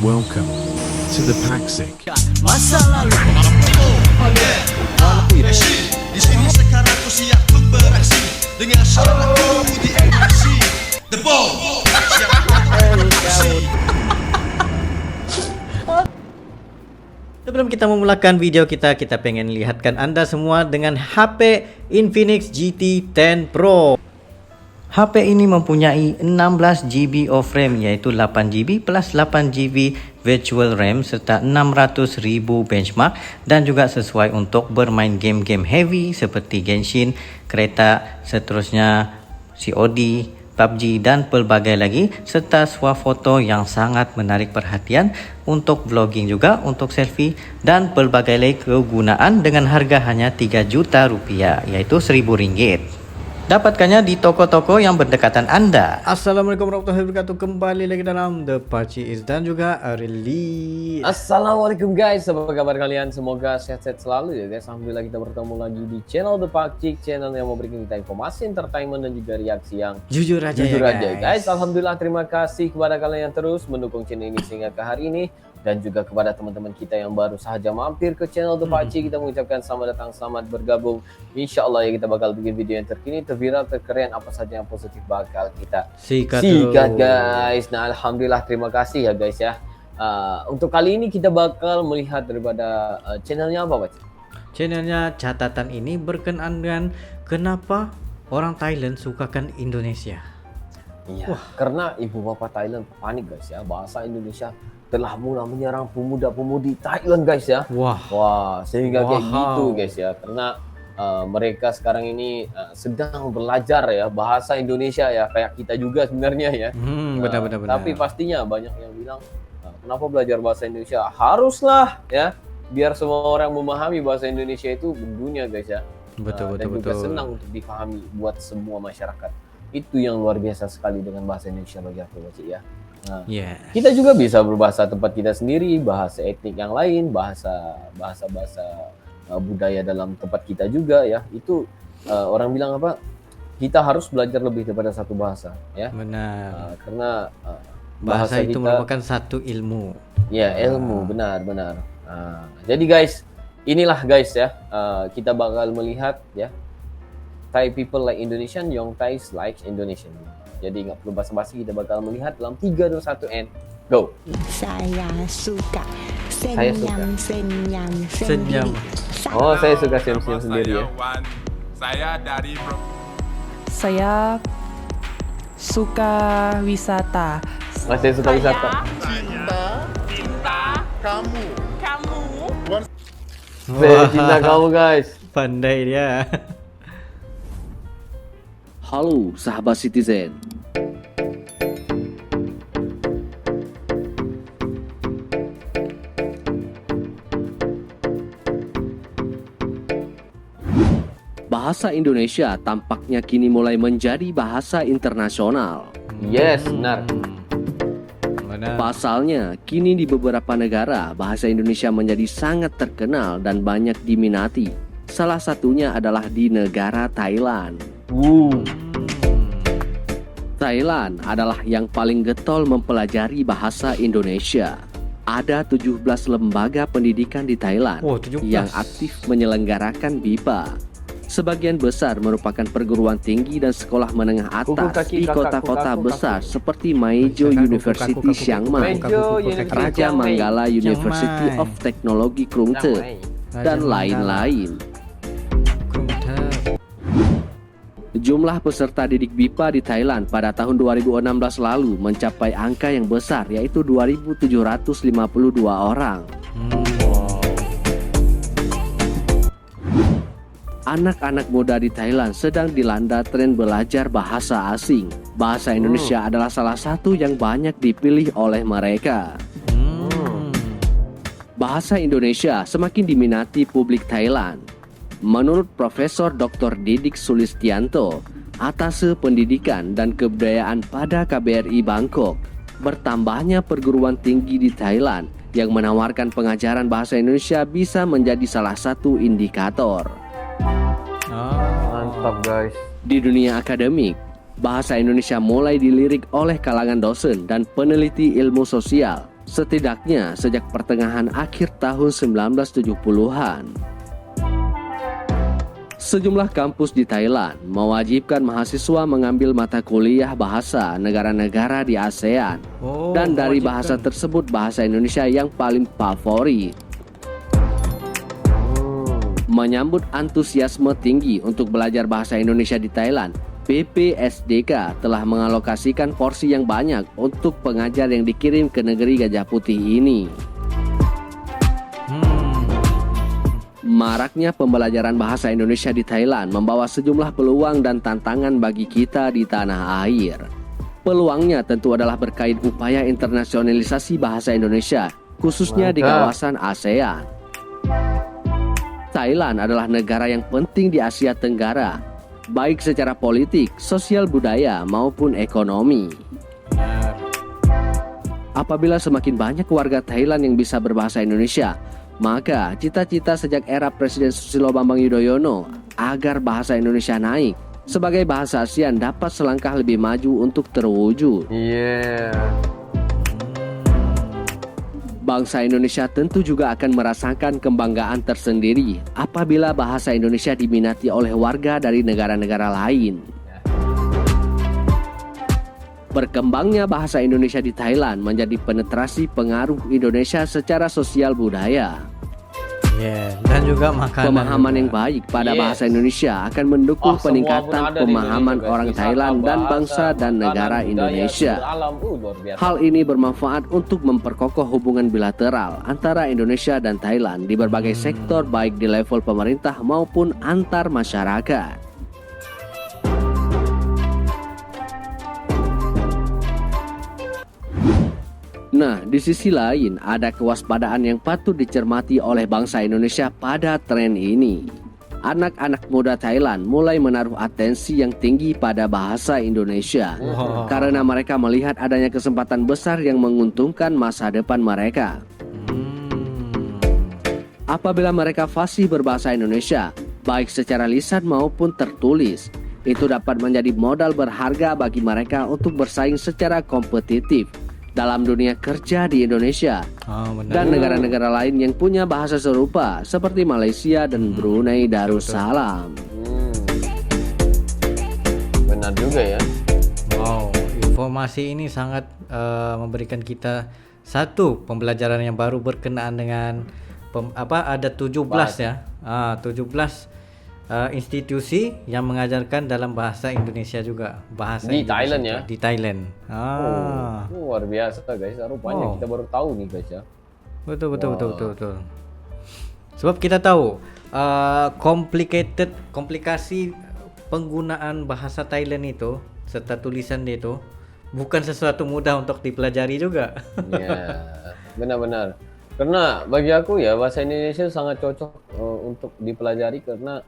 Welcome to the Paxic. Masa lalu Di sini sekarang ku siap untuk beraksi dengan syaratku di aksi. The ball. Sebelum kita memulakan video kita pengen lihatkan Anda semua dengan HP Infinix GT 10 Pro. HP ini mempunyai 16GB of RAM, yaitu 8GB plus 8GB virtual RAM serta 600.000 benchmark, dan juga sesuai untuk bermain game-game heavy seperti Genshin, kereta, seterusnya COD, PUBG dan pelbagai lagi, serta swafoto yang sangat menarik perhatian untuk vlogging juga, untuk selfie dan pelbagai lagi kegunaan dengan harga hanya 3 juta rupiah, yaitu RM1.000. Dapatkannya di toko-toko yang berdekatan Anda. Assalamualaikum warahmatullahi wabarakatuh. Kembali lagi dalam The Pacis dan juga Arili. Assalamualaikum guys, apa kabar kalian? Semoga sehat-sehat selalu ya guys. Alhamdulillah kita bertemu lagi di channel The Pacis, channel yang memberikan kita informasi, entertainment dan juga reaksi yang Jujur aja guys. Alhamdulillah, terima kasih kepada kalian yang terus mendukung channel ini sehingga ke hari ini. Dan juga kepada teman-teman kita yang baru saja mampir ke channel The Pacis, kita mengucapkan selamat datang, selamat bergabung. Insya Allah ya, kita bakal bikin video yang terkini, terviral, terkeren, apa saja yang positif bakal kita sikat guys. Nah alhamdulillah, terima kasih ya guys ya. Untuk kali ini kita bakal melihat daripada channelnya apa Pak? Channelnya catatan ini berkenaan dengan kenapa orang Thailand sukakan Indonesia. Iya, karena ibu bapak Thailand panik guys ya, bahasa Indonesia telah mulai menyerang pemuda-pemudi Thailand guys ya. Wah, sehingga kayak gitu guys ya. Karena mereka sekarang ini sedang belajar ya bahasa Indonesia ya, kayak kita juga sebenarnya ya. Benar. Tapi pastinya banyak yang bilang, kenapa belajar bahasa Indonesia? Haruslah ya, biar semua orang memahami bahasa Indonesia itu mendunia guys ya. Betul. Juga senang untuk dipahami buat semua masyarakat. Itu yang luar biasa sekali dengan bahasa Indonesia bagi aku Pak ya. Nah, kita juga bisa berbahasa tempat kita sendiri, bahasa etnik yang lain, bahasa budaya dalam tempat kita juga ya. Itu orang bilang apa? Kita harus belajar lebih daripada satu bahasa ya. Benar. Karena bahasa itu kita merupakan satu ilmu. Ya, ilmu, benar. Jadi guys, inilah guys ya, kita bakal melihat ya, Thai people like Indonesian, Young Thais like Indonesian. Jadi nggak perlu basa-basi, kita bakal melihat dalam 3, 2, 1 and go. Saya suka Senyum. sendiri. Oh, saya suka senyum sendiri ya. Saya suka wisata. Saya suka wisata. Saya cinta kamu guys. Pandai dia. Halo sahabat Citizen. Bahasa Indonesia tampaknya kini mulai menjadi bahasa internasional. Yes, benar. Pasalnya, kini di beberapa negara bahasa Indonesia menjadi sangat terkenal dan banyak diminati. Salah satunya adalah di negara Thailand. Thailand adalah yang paling getol mempelajari bahasa Indonesia. Ada 17 lembaga pendidikan di Thailand yang aktif menyelenggarakan BIPA. Sebagian besar merupakan perguruan tinggi dan sekolah menengah atas di kota-kota besar seperti Maejo University Chiang Mai, Raja Manggala University of Technology Krungte, dan lain-lain. Jumlah peserta didik BIPA di Thailand pada tahun 2016 lalu mencapai angka yang besar, yaitu 2.752 orang. Anak-anak muda di Thailand sedang dilanda tren belajar bahasa asing. Bahasa Indonesia adalah salah satu yang banyak dipilih oleh mereka. Bahasa Indonesia semakin diminati publik Thailand. Menurut Profesor Dr. Didik Sulistianto, Atase Pendidikan dan Kebudayaan pada KBRI Bangkok, bertambahnya perguruan tinggi di Thailand yang menawarkan pengajaran bahasa Indonesia bisa menjadi salah satu indikator. Mantap guys. Di dunia akademik, bahasa Indonesia mulai dilirik oleh kalangan dosen dan peneliti ilmu sosial setidaknya sejak pertengahan akhir tahun 1970-an. Sejumlah kampus di Thailand mewajibkan mahasiswa mengambil mata kuliah bahasa negara-negara di ASEAN. Dan dari bahasa tersebut bahasa Indonesia yang paling favorit. Menyambut antusiasme tinggi untuk belajar bahasa Indonesia di Thailand, BPSDK telah mengalokasikan porsi yang banyak untuk pengajar yang dikirim ke negeri Gajah Putih ini. Maraknya pembelajaran bahasa Indonesia di Thailand membawa sejumlah peluang dan tantangan bagi kita di tanah air. Peluangnya tentu adalah berkait upaya internasionalisasi bahasa Indonesia, khususnya di kawasan ASEAN. Thailand adalah negara yang penting di Asia Tenggara, baik secara politik, sosial budaya, maupun ekonomi. Apabila semakin banyak warga Thailand yang bisa berbahasa Indonesia, maka cita-cita sejak era Presiden Susilo Bambang Yudhoyono agar bahasa Indonesia naik sebagai bahasa ASEAN dapat selangkah lebih maju untuk terwujud. Bangsa Indonesia tentu juga akan merasakan kebanggaan tersendiri apabila bahasa Indonesia diminati oleh warga dari negara-negara lain. Berkembangnya bahasa Indonesia di Thailand menjadi penetrasi pengaruh Indonesia secara sosial budaya. Dan juga makanan. Pemahaman yang baik pada bahasa Indonesia akan mendukung peningkatan pemahaman orang Thailand dan bangsa dan negara Indonesia. Hal ini bermanfaat untuk memperkokoh hubungan bilateral antara Indonesia dan Thailand di berbagai sektor baik di level pemerintah maupun antar masyarakat. Nah, di sisi lain ada kewaspadaan yang patut dicermati oleh bangsa Indonesia pada tren ini. Anak-anak muda Thailand mulai menaruh atensi yang tinggi pada bahasa Indonesia karena mereka melihat adanya kesempatan besar yang menguntungkan masa depan mereka. Apabila mereka fasih berbahasa Indonesia, baik secara lisan maupun tertulis, itu dapat menjadi modal berharga bagi mereka untuk bersaing secara kompetitif dalam dunia kerja di Indonesia dan negara-negara lain yang punya bahasa serupa seperti Malaysia dan Brunei Darussalam. Benar juga ya. Wow, informasi ini sangat memberikan kita satu pembelajaran yang baru berkenaan dengan ada 17 ya. 17 institusi yang mengajarkan dalam bahasa Indonesia juga, bahasa di Indonesia Thailand juga. ya. Di Thailand. Luar biasa guys, rupanya kita baru tahu nih guys ya. Betul. Sebab kita tahu komplikasi penggunaan bahasa Thailand itu serta tulisan dia itu bukan sesuatu mudah untuk dipelajari juga. Iya, benar-benar. Karena bagi aku ya bahasa Indonesia sangat cocok untuk dipelajari karena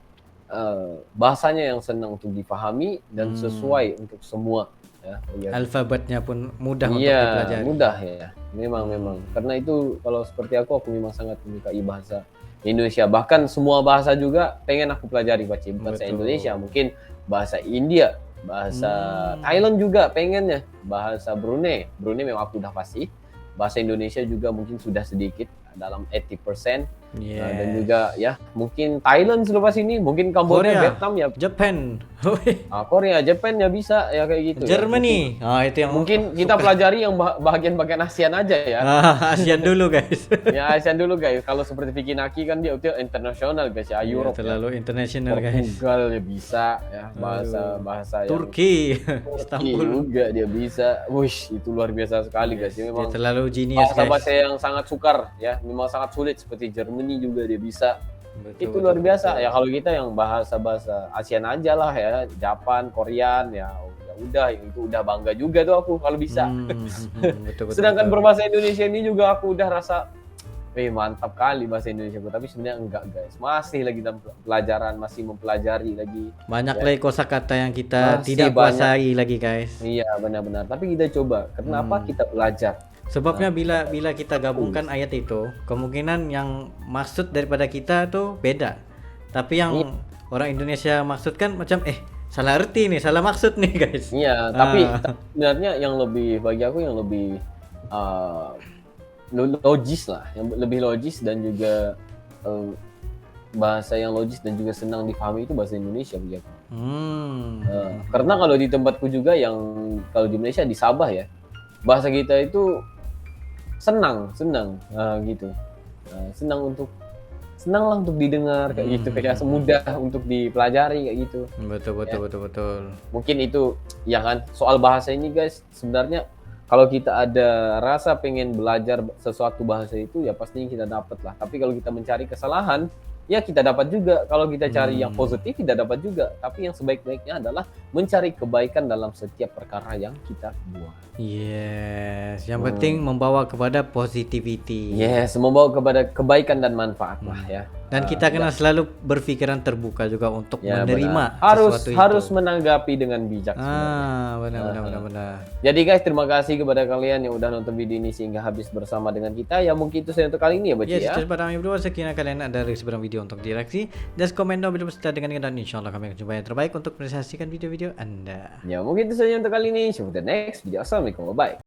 bahasanya yang senang untuk dipahami dan sesuai untuk semua ya. Alfabetnya pun mudah untuk dipelajari. Iya, mudah ya. Memang. Karena itu kalau seperti aku memang sangat menyukai bahasa Indonesia. Bahkan semua bahasa juga pengen aku pelajari, bukan bahasa Indonesia, mungkin bahasa India, bahasa Thailand juga pengennya, bahasa Brunei memang aku udah pasti. Bahasa Indonesia juga mungkin sudah sedikit dalam 80%. Dan juga ya mungkin Thailand selepas ini, mungkin Kamboja, Vietnam ya, Japan, Korea, Japan ya bisa ya kayak gitu. Germany, itu yang mungkin kita pelajari yang bagian-bagian ASEAN aja ya. ASEAN dulu guys. Ya ASEAN dulu guys. Kalau seperti Vicky Naki kan dia internasional guys ya, Europe. Terlalu internasional guys. Portugal ya bisa ya, bahasa Turki, Istanbul juga dia bisa. Wush, itu luar biasa sekali guys. Dia memang terlalu genius guys. Bahasa yang sangat sukar ya, memang sangat sulit seperti Germany juga dia bisa. Itu luar biasa ya. Kalau kita yang bahasa ASEAN aja lah ya, Japan, Korean ya udah itu udah bangga juga tuh aku kalau bisa. Sedangkan berbahasa Indonesia ini juga aku udah rasa mantap kali bahasa Indonesia, tapi sebenarnya enggak guys, masih lagi dalam pelajaran, masih mempelajari lagi. Banyak lagi kosakata yang kita tidak kuasai lagi guys. Iya benar-benar, tapi kita coba. Kenapa kita belajar? Sebabnya bila kita gabungkan ayat itu, kemungkinan yang maksud daripada kita tuh beda. Tapi yang orang Indonesia maksudkan macam salah arti nih, salah maksud nih guys. Iya, tapi sebenarnya yang lebih bagi aku yang lebih logis lah, yang lebih logis dan juga bahasa yang logis dan juga senang dipahami itu bahasa Indonesia bagi aku. Karena kalau di tempatku juga yang kalau di Malaysia di Sabah ya, bahasa kita itu senang gitu. Senang lah untuk didengar kayak gitu, kayak semudah untuk dipelajari kayak gitu. Betul. Mungkin itu ya kan, soal bahasa ini guys, sebenarnya kalau kita ada rasa pengen belajar sesuatu bahasa itu ya pastinya kita dapat lah. Tapi kalau kita mencari kesalahan ya kita dapat juga. Kalau kita cari yang positif tidak dapat juga. Tapi yang sebaik-baiknya adalah mencari kebaikan dalam setiap perkara yang kita buat. Yes, yang penting membawa kepada positivity. Yes, membawa kepada kebaikan dan manfaat lah ya. Dan kita kena selalu berpikiran terbuka juga untuk Ya, menerima benar. sesuatu harus itu. menanggapi dengan bijak. Benar. Jadi guys, terima kasih kepada kalian yang udah nonton video ini sehingga habis bersama dengan kita. Ya mungkin itu saja untuk kali ini ya Baci Yes, ya. itu pada kami berdua. Sekiranya kalian ada sebelum video untuk direaksi, just komen down below beserta dengan dan insyaallah kami akan coba yang terbaik untuk presentasikan video-video Anda. Ya mungkin itu saja untuk kali ini. See you in the next video. Assalamualaikum, bye.